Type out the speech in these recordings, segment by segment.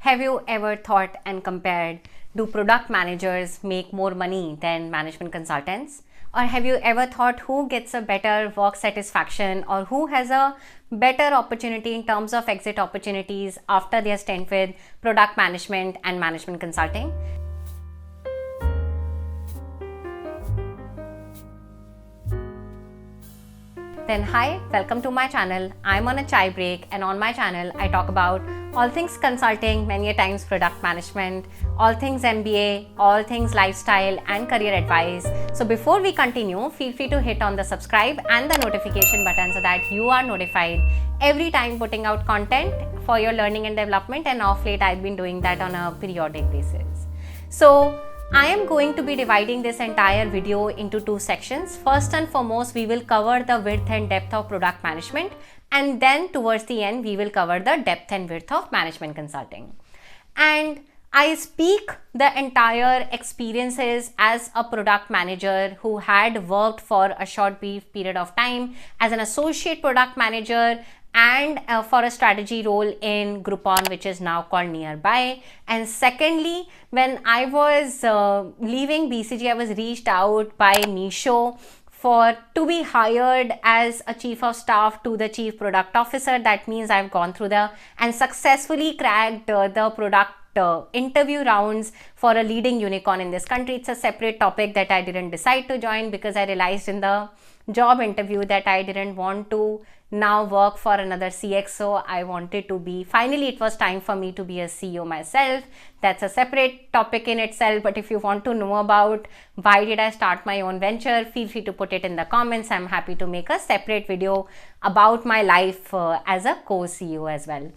Have you ever thought and compared, do product managers make more money than management consultants? Or have you ever thought who gets a better work satisfaction or who has a better opportunity in terms of exit opportunities after their stint with product management and management consulting? Then hi, welcome to my channel. I'm on a chai break, and on my channel I talk about all things consulting, many a times product management, all things MBA, all things lifestyle and career advice. So before we continue, feel free to hit on the subscribe and the notification button so that you are notified every time putting out content for your learning and development, and of late I've been doing that on a periodic basis. So I am going to be dividing this entire video into two sections. First and foremost, we will cover the width and depth of product management, and then towards the end, we will cover the depth and width of management consulting. And I speak the entire experiences as a product manager who had worked for a short brief period of time as an associate product manager and for a strategy role in Groupon, which is now called Nearby. And secondly, when I was leaving BCG, I was reached out by Misho to be hired as a chief of staff to the chief product officer. That means I've gone through and successfully cracked the product interview rounds for a leading unicorn in this country. It's a separate topic that I didn't decide to join because I realized in the job interview that I didn't want to now work for another CXO. I wanted to be, finally it was time for me to be a CEO myself. That's a separate topic in itself, but if you want to know about why did I start my own venture, feel free to put it in the comments. I'm happy to make a separate video about my life as a co-CEO as well.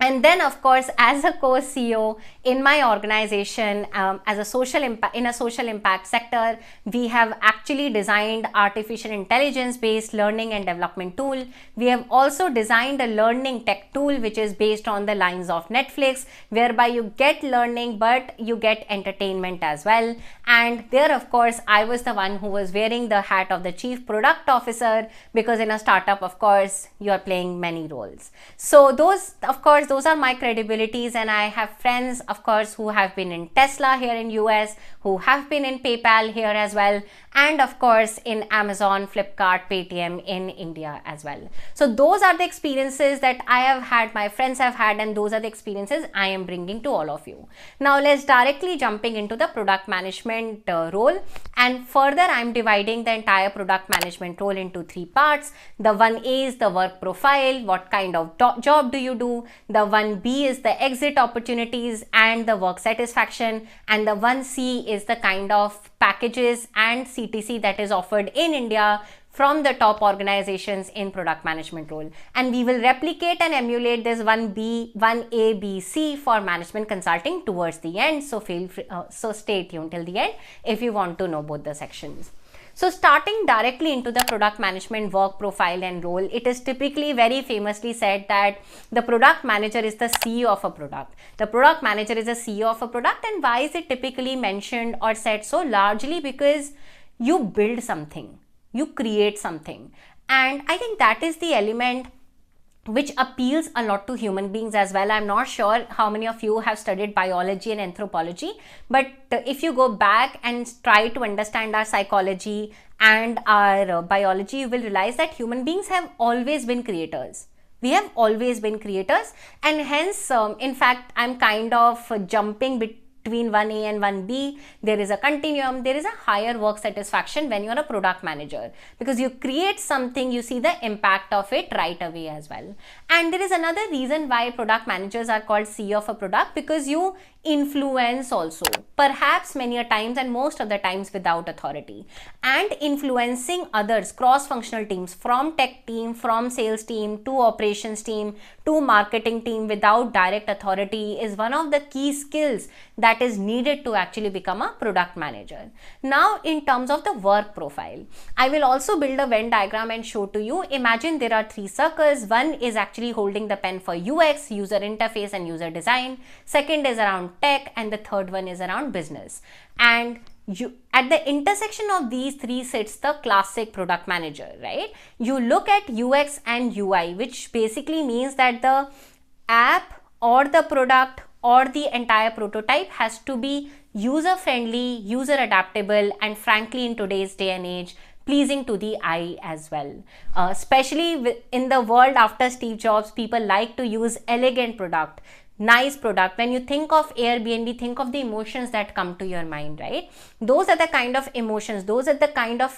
And then, of course, as a co-CEO in my organization, as a social impact sector, we have actually designed artificial intelligence based learning and development tool. We have also designed a learning tech tool which is based on the lines of Netflix, whereby you get learning but you get entertainment as well. And there, of course, I was the one who was wearing the hat of the chief product officer, because in a startup, of course, you are playing many roles. So those are my credibilities, and I have friends, of course, who have been in Tesla here in US, who have been in PayPal here as well, and of course in Amazon, Flipkart, Paytm in India as well. So those are the experiences that I have had, my friends have had, and those are the experiences I am bringing to all of you. Now let's directly jumping into the product management role, and further I'm dividing the entire product management role into three parts. The 1A is the work profile, what kind of job do you do. The 1B is the exit opportunities and the work satisfaction, and the 1C is the kind of packages and CTC that is offered in India from the top organizations in product management role. And we will replicate and emulate this 1B, 1A, B, C for management consulting towards the end. So feel free, so stay tuned till the end if you want to know both the sections. So starting directly into the product management work profile and role, it is typically very famously said that the product manager is the CEO of a product. The product manager is the CEO of a product. And why is it typically mentioned or said so? Largely because you build something, you create something. And I think that is the element which appeals a lot to human beings as well. I'm not sure how many of you have studied biology and anthropology, but if you go back and try to understand our psychology and our biology, you will realize that human beings have always been creators. We have always been creators, and hence, in fact, I'm kind of jumping between 1A and 1B. There is a continuum. There is a higher work satisfaction when you're a product manager, because you create something, you see the impact of it right away as well. And there is another reason why product managers are called CEO of a product, because you influence also, perhaps many a times and most of the times without authority, and influencing others, cross-functional teams, from tech team, from sales team to operations team to marketing team without direct authority is one of the key skills that is needed to actually become a product manager. Now in terms of the work profile, I will also build a Venn diagram and show to you. Imagine there are three circles. One is actually holding the pen for UX, user interface and user design. Second is around tech, and the third one is around business. And at the intersection of these three sits the classic product manager, right? You look at UX and UI, which basically means that the app or the product or the entire prototype has to be user friendly, user adaptable, and frankly in today's day and age, pleasing to the eye as well. Especially in the world after Steve Jobs, people like to use elegant product, nice product. When you think of Airbnb, think of the emotions that come to your mind, right? Those are the kind of emotions, those are the kind of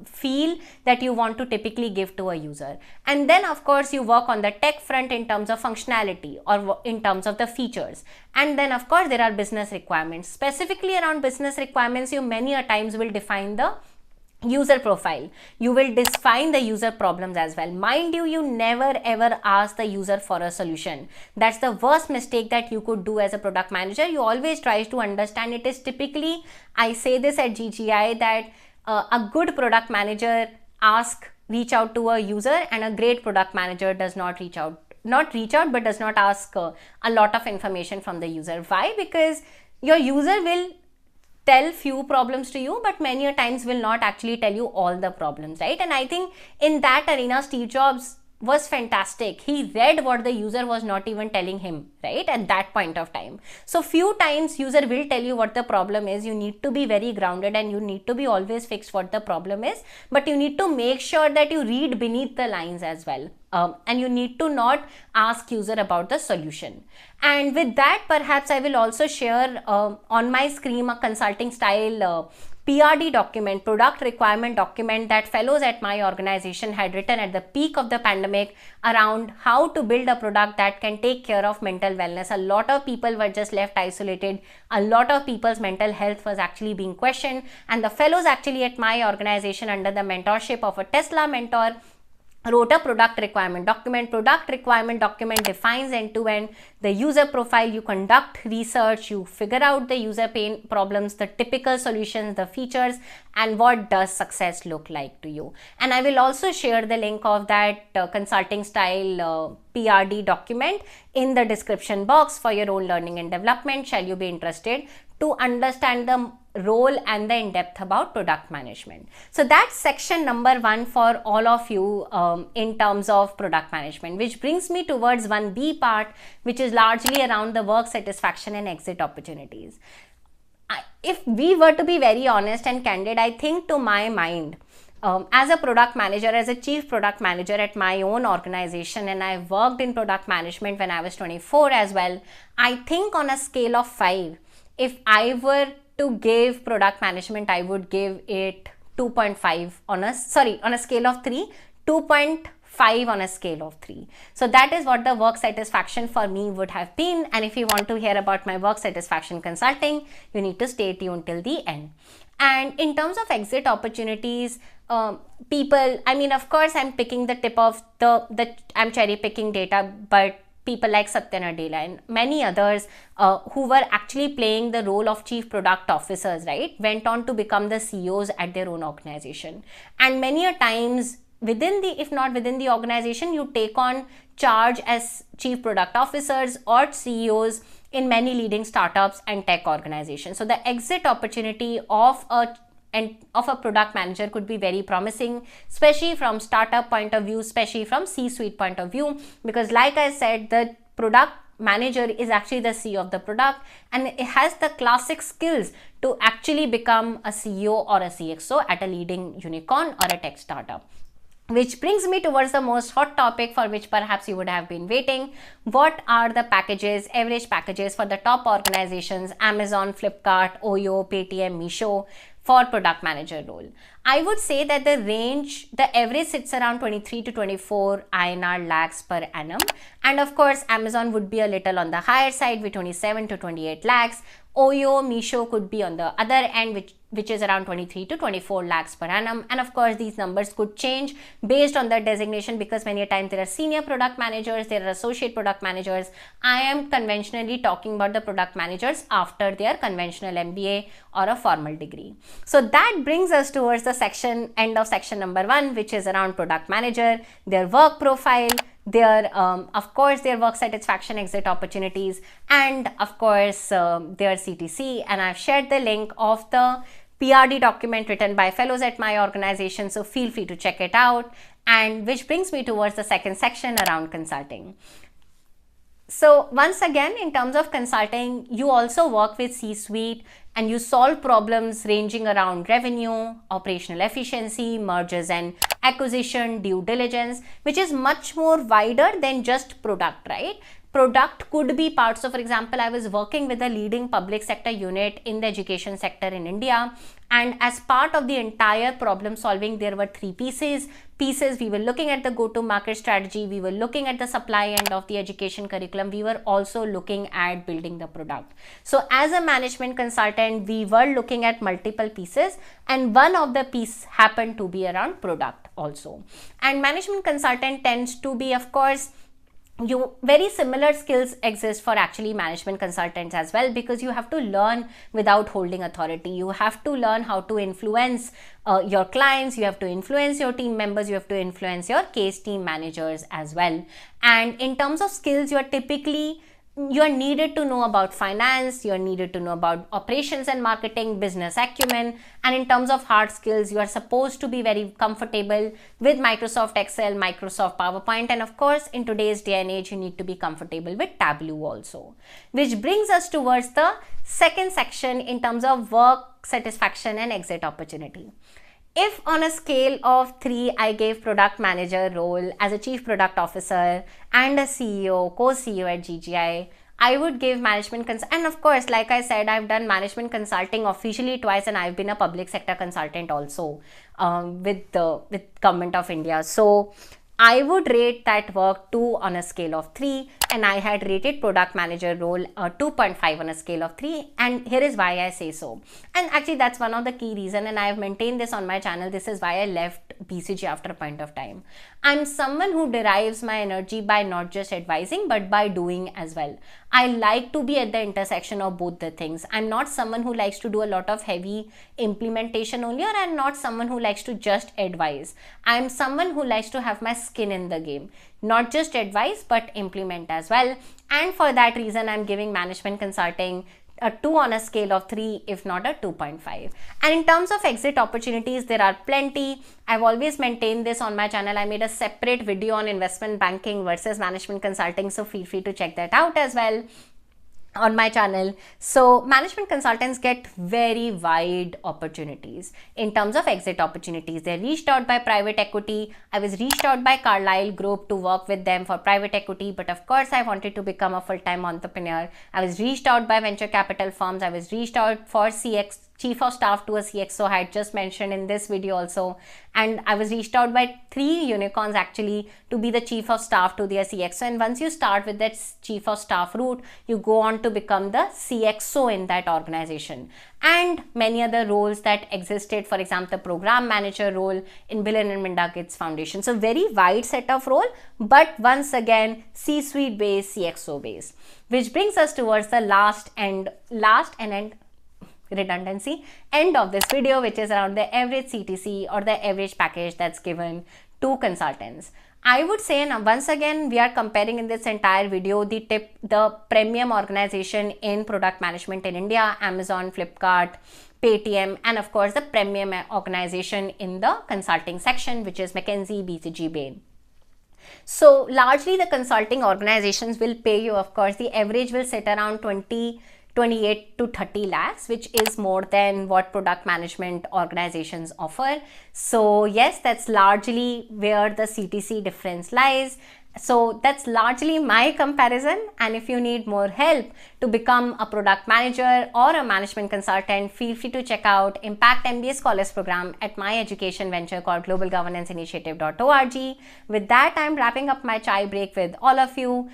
feel that you want to typically give to a user. And then of course you work on the tech front in terms of functionality or in terms of the features. And then of course there are business requirements. Specifically around business requirements, you many a times will define the user profile, you will define the user problems as well. Mind you, you never ever ask the user for a solution. That's the worst mistake that you could do as a product manager. You always try to understand. It is typically, I say this at GGI, that a good product manager reach out to a user, and a great product manager does not reach out but does not ask a lot of information from the user. Why? Because your user will tell few problems to you, but many a times will not actually tell you all the problems, right? And I think in that arena, Steve Jobs was fantastic. He read what the user was not even telling him, right, at that point of time. So few times user will tell you what the problem is. You need to be very grounded and you need to be always fixed what the problem is, but you need to make sure that you read beneath the lines as well. And you need to not ask user about the solution. And with that, perhaps I will also share on my screen a consulting style PRD document, product requirement document, that fellows at my organization had written at the peak of the pandemic around how to build a product that can take care of mental wellness. A lot of people were just left isolated. A lot of people's mental health was actually being questioned. And the fellows actually at my organization, under the mentorship of a Tesla mentor, wrote a product requirement document. Product requirement document defines end-to-end the user profile. You conduct research, you figure out the user pain problems, the typical solutions, the features, and what does success look like to you. And I will also share the link of that consulting style PRD document in the description box for your own learning and development, shall you be interested to understand the role and the in-depth about product management. So that's section number 1 for all of you in terms of product management, which brings me towards 1B part, which is largely around the work satisfaction and exit opportunities. If we were to be very honest and candid, I think to my mind, as a product manager, as a chief product manager at my own organization, and I worked in product management when I was 24 as well, I think on a scale of 5, if I were to give product management, I would give it 2.5 on a scale of 3, 2.5 on a scale of 3. So that is what the work satisfaction for me would have been. And if you want to hear about my work satisfaction consulting, you need to stay tuned till the end. And in terms of exit opportunities, people, I mean, of course, I'm picking the tip of I'm cherry picking data, but people like Satya Nadella and many others who were actually playing the role of chief product officers, right, went on to become the CEOs at their own organization. And many a times if not within the organization, you take on charge as chief product officers or CEOs in many leading startups and tech organizations. So the exit opportunity of a product manager could be very promising, especially from startup point of view, especially from C-suite point of view, because like I said, the product manager is actually the CEO of the product, and it has the classic skills to actually become a CEO or a CXO at a leading unicorn or a tech startup. Which brings me towards the most hot topic for which perhaps you would have been waiting. What are the packages, average packages for the top organizations, Amazon, Flipkart, Oyo, Paytm, Meesho, for product manager role? I would say that the average sits around 23 to 24 INR lakhs per annum. And of course, Amazon would be a little on the higher side with 27 to 28 lakhs. Oyo, Meesho could be on the other end, which is around 23 to 24 lakhs per annum. And of course, these numbers could change based on the designation, because many times there are senior product managers, there are associate product managers. I am conventionally talking about the product managers after their conventional MBA or a formal degree. So that brings us towards the end of section number 1, which is around product manager, their work profile, their of course their work satisfaction, exit opportunities, and of course their CTC. And I've shared the link of the PRD document written by fellows at my organization, so feel free to check it out. And which brings me towards the second section around consulting. So once again, in terms of consulting, you also work with C-suite and you solve problems ranging around revenue, operational efficiency, mergers and acquisition, due diligence, which is much more wider than just product, right? Product could be parts of, for example, I was working with a leading public sector unit in the education sector in India, and as part of the entire problem solving, there were three pieces. We were looking at the go-to-market strategy, we were looking at the supply end of the education curriculum, we were also looking at building the product. So as a management consultant, we were looking at multiple pieces, and one of the piece happened to be around product also. And management consultant tends to be, of course, very similar skills exist for actually management consultants as well, because you have to learn without holding authority. You have to learn how to influence your clients, you have to influence your team members, you have to influence your case team managers as well. And in terms of skills, you are needed to know about finance, you are needed to know about operations and marketing, business acumen, and in terms of hard skills, you are supposed to be very comfortable with Microsoft Excel, Microsoft PowerPoint, and of course, in today's day and age, you need to be comfortable with Tableau also. Which brings us towards the second section in terms of work satisfaction and exit opportunity. If on a scale of 3, I gave product manager role as a chief product officer and a CEO, co-CEO at GGI, I would give management and of course, like I said, I've done management consulting officially twice, and I've been a public sector consultant also with Government of India. So I would rate that work 2 on a scale of 3, and I had rated product manager role 2.5 on a scale of 3, and here is why I say so. And actually that's one of the key reasons, and I have maintained this on my channel. This is why I left BCG after a point of time. I'm someone who derives my energy by not just advising but by doing as well. I like to be at the intersection of both the things. I'm not someone who likes to do a lot of heavy implementation only, or I'm not someone who likes to just advise. I'm someone who likes to have my skin in the game, not just advise but implement as well. And for that reason, I'm giving management consulting a 2 on a scale of 3, if not a 2.5. And in terms of exit opportunities, there are plenty. I've always maintained this on my channel. I made a separate video on investment banking versus management consulting, so feel free to check that out as well on my channel. So management consultants get very wide opportunities in terms of exit opportunities. They're reached out by private equity. I was reached out by Carlyle Group to work with them for private equity, but of course I wanted to become a full-time entrepreneur. I was reached out by venture capital firms. I was reached out for Chief of Staff to a CXO, I had just mentioned in this video also, and I was reached out by 3 unicorns actually to be the Chief of Staff to their CXO. And once you start with that Chief of Staff route, you go on to become the CXO in that organization, and many other roles that existed, for example the program manager role in Bill and Melinda Gates Foundation. So very wide set of role, but once again C-suite based, CXO based, which brings us towards the last and redundancy end of this video, which is around the average CTC or the average package that's given to consultants. I would say, now once again we are comparing in this entire video the premium organization in product management in India, Amazon, Flipkart, Paytm, and of course the premium organization in the consulting section, which is McKinsey, BCG, Bain. So largely the consulting organizations will pay you, of course the average will sit around 28 to 30 lakhs, which is more than what product management organizations offer. So yes, that's largely where the CTC difference lies. So that's largely my comparison, and if you need more help to become a product manager or a management consultant, feel free to check out Impact MBA Scholars Program at my education venture called globalgovernance-initiative.org. With that, I'm wrapping up my chai break with all of you.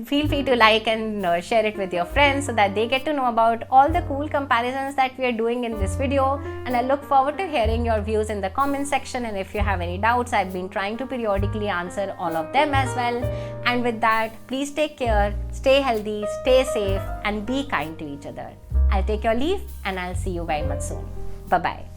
Feel free to like and share it with your friends so that they get to know about all the cool comparisons that we are doing in this video, and I look forward to hearing your views in the comment section. And if you have any doubts, I've been trying to periodically answer all of them as well. And with that, please take care, stay healthy, stay safe, and be kind to each other. I'll take your leave and I'll see you very much soon. Bye-bye.